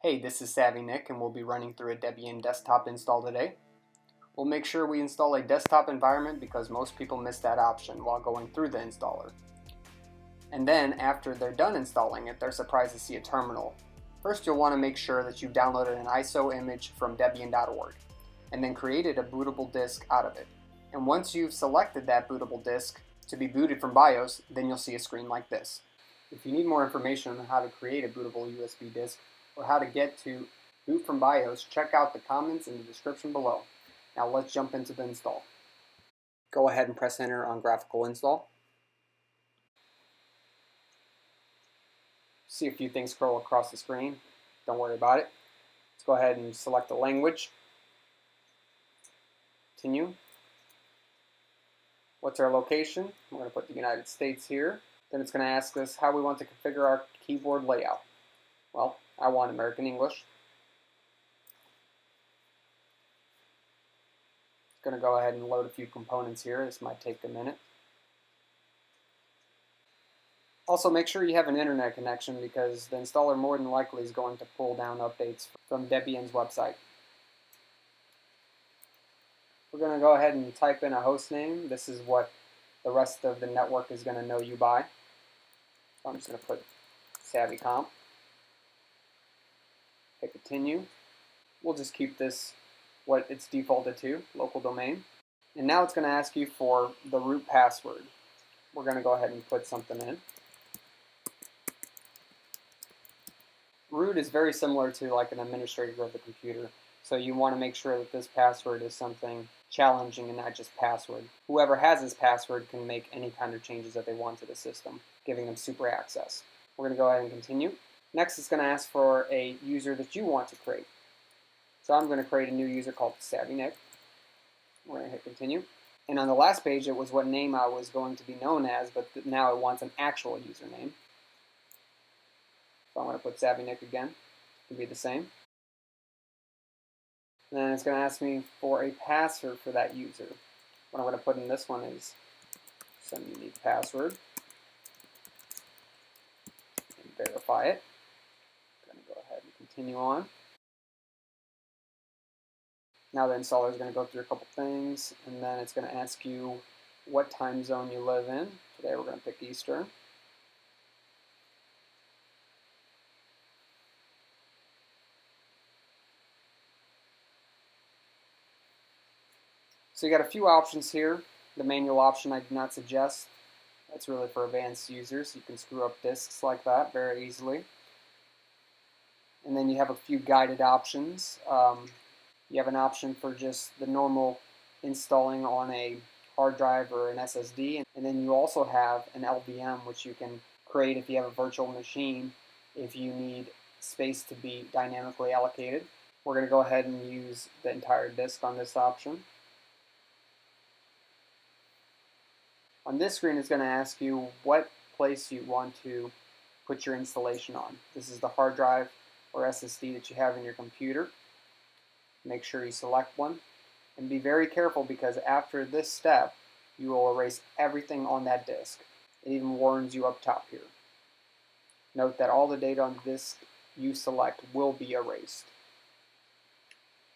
Hey, this is SavvyNik and we'll be running through a Debian desktop install today. We'll make sure we install a desktop environment because most people miss that option while going through the installer. And then, after they're done installing it, they're surprised to see a terminal. First, you'll want to make sure that you've downloaded an ISO image from Debian.org and then created a bootable disk out of it. And once you've selected that bootable disk to be booted from BIOS, then you'll see a screen like this. If you need more information on how to create a bootable USB disk or how to get to boot from BIOS, check out the comments in the description below. Now let's jump into the install. Go ahead and press enter on graphical install. See a few things scroll across the screen. Don't worry about it. Let's go ahead and select the language. Continue. What's our location? We're going to put the United States here. Then it's going to ask us how we want to configure our keyboard layout. Well, I want American English. It's going to go ahead and load a few components here. This might take a minute. Also, make sure you have an internet connection because the installer more than likely is going to pull down updates from Debian's website. We're going to go ahead and type in a host name. This is what the rest of the network is going to know you by. So I'm just going to put SavvyComp. Hit continue. We'll just keep this what it's defaulted to, local domain. And now it's going to ask you for the root password. We're going to go ahead and put something in. Root is very similar to like an administrator of the computer, so you want to make sure that this password is something challenging and not just password. Whoever has this password can make any kind of changes that they want to the system, giving them super access. We're going to go ahead and continue. Next, it's going to ask for a user that you want to create. So I'm going to create a new user called SavvyNik. We're going to hit continue. And on the last page, it was what name I was going to be known as, but now it wants an actual username. So I'm going to put SavvyNik again. It can be the same. And then it's going to ask me for a password for that user. What I'm going to put in this one is some unique password. And verify it. I'm going to go ahead and continue on. Now the installer is going to go through a couple things, and then it's going to ask you what time zone you live in. Today we're going to pick Eastern. So you got a few options here. The manual option I do not suggest. That's really for advanced users. You can screw up disks like that very easily. And then you have a few guided options. You have an option for just the normal installing on a hard drive or an SSD. And then you also have an LVM, which you can create if you have a virtual machine if you need space to be dynamically allocated. We're going to go ahead and use the entire disk on this option. On this screen, it's going to ask you what place you want to put your installation on. This is the hard drive or SSD that you have in your computer. Make sure you select one. And be very careful because after this step, you will erase everything on that disk. It even warns you up top here. Note that all the data on the disk you select will be erased.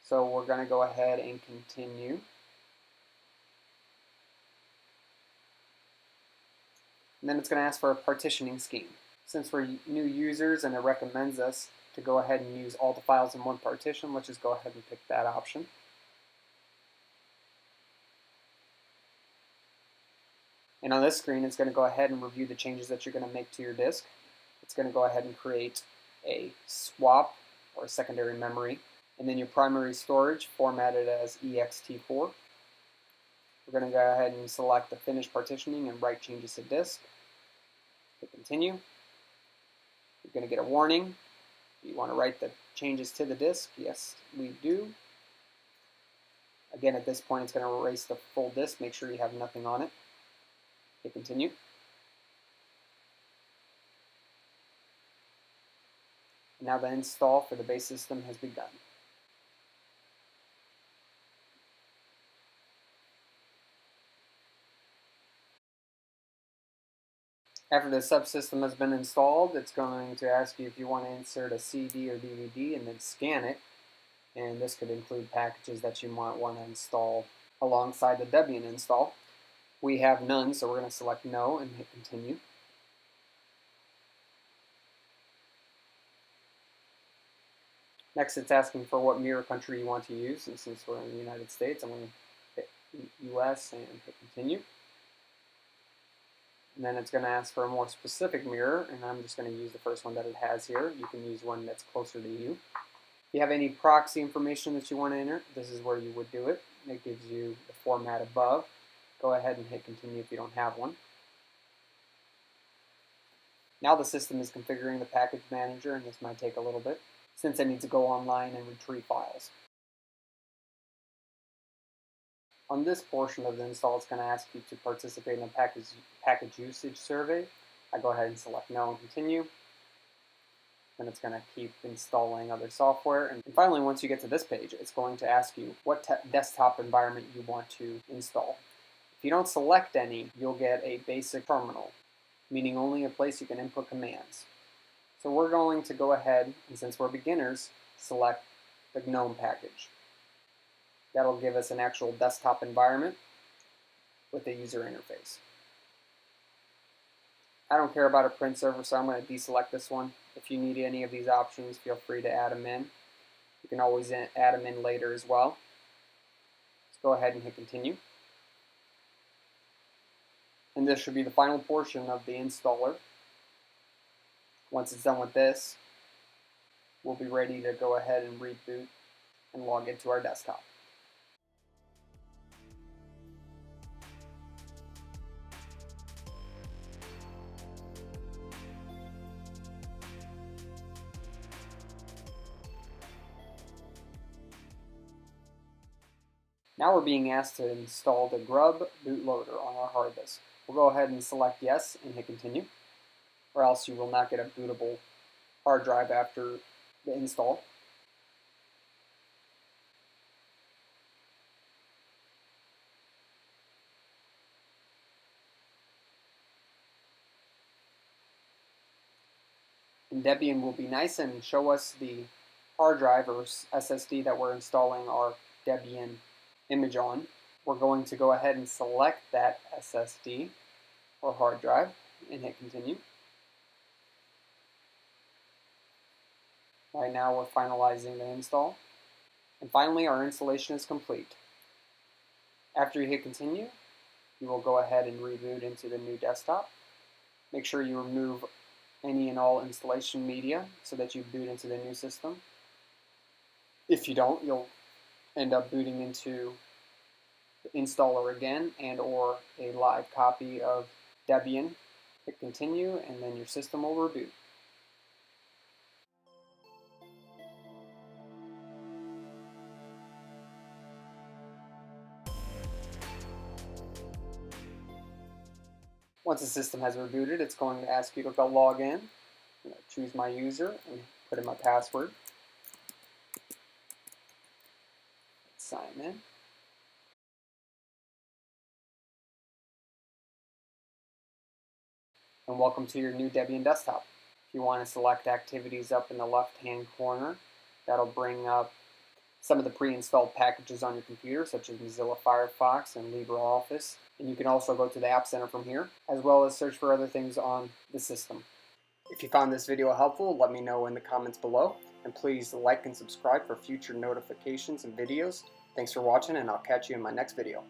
So we're going to go ahead and continue. And then it's going to ask for a partitioning scheme. Since we're new users and it recommends us to go ahead and use all the files in one partition, let's just go ahead and pick that option. And on this screen, it's going to go ahead and review the changes that you're going to make to your disk. It's going to go ahead and create a swap or a secondary memory. And then your primary storage formatted as ext4. We're going to go ahead and select the finish partitioning and write changes to disk. Hit continue. You're going to get a warning. You want to write the changes to the disk? Yes, we do. Again, at this point, it's going to erase the full disk. Make sure you have nothing on it. Hit continue. Now the install for the base system has begun. After the subsystem has been installed, it's going to ask you if you want to insert a CD or DVD and then scan it. And this could include packages that you might want to install alongside the Debian install. We have none, so we're going to select no and hit continue. Next, it's asking for what mirror country you want to use, and since we're in the United States, I'm going to hit US and hit continue. And then it's going to ask for a more specific mirror, and I'm just going to use the first one that it has here. You can use one that's closer to you. If you have any proxy information that you want to enter, this is where you would do it. It gives you the format above. Go ahead and hit continue if you don't have one. Now the system is configuring the package manager, and this might take a little bit, since I need to go online and retrieve files. On this portion of the install, it's going to ask you to participate in a package usage survey. I go ahead and select no and continue. Then it's going to keep installing other software. And finally, once you get to this page, it's going to ask you what desktop environment you want to install. If you don't select any, you'll get a basic terminal, meaning only a place you can input commands. So we're going to go ahead, and since we're beginners, select the GNOME package. That'll give us an actual desktop environment with a user interface. I don't care about a print server, so I'm going to deselect this one. If you need any of these options, feel free to add them in. You can always add them in later as well. Let's go ahead and hit continue. And this should be the final portion of the installer. Once it's done with this, we'll be ready to go ahead and reboot and log into our desktop. Now we're being asked to install the grub bootloader on our hard disk. We'll go ahead and select yes and hit continue, or else you will not get a bootable hard drive after the install. And Debian will be nice and show us the hard drive or SSD that we're installing our Debian image on. We're going to go ahead and select that SSD or hard drive and hit continue. Right now we're finalizing the install. And finally our installation is complete. After you hit continue, you will go ahead and reboot into the new desktop. Make sure you remove any and all installation media so that you boot into the new system. If you don't, you'll end up booting into the installer again and or a live copy of Debian. Hit continue and then your system will reboot. Once the system has rebooted, it's going to ask you to go log in. I'm going to choose my user and put in my password. Sign in. And welcome to your new Debian desktop. If you want to select activities up in the left-hand corner, that'll bring up some of the pre-installed packages on your computer, such as Mozilla Firefox and LibreOffice. And you can also go to the App Center from here, as well as search for other things on the system. If you found this video helpful, let me know in the comments below. And please like and subscribe for future notifications and videos. Thanks for watching, and I'll catch you in my next video.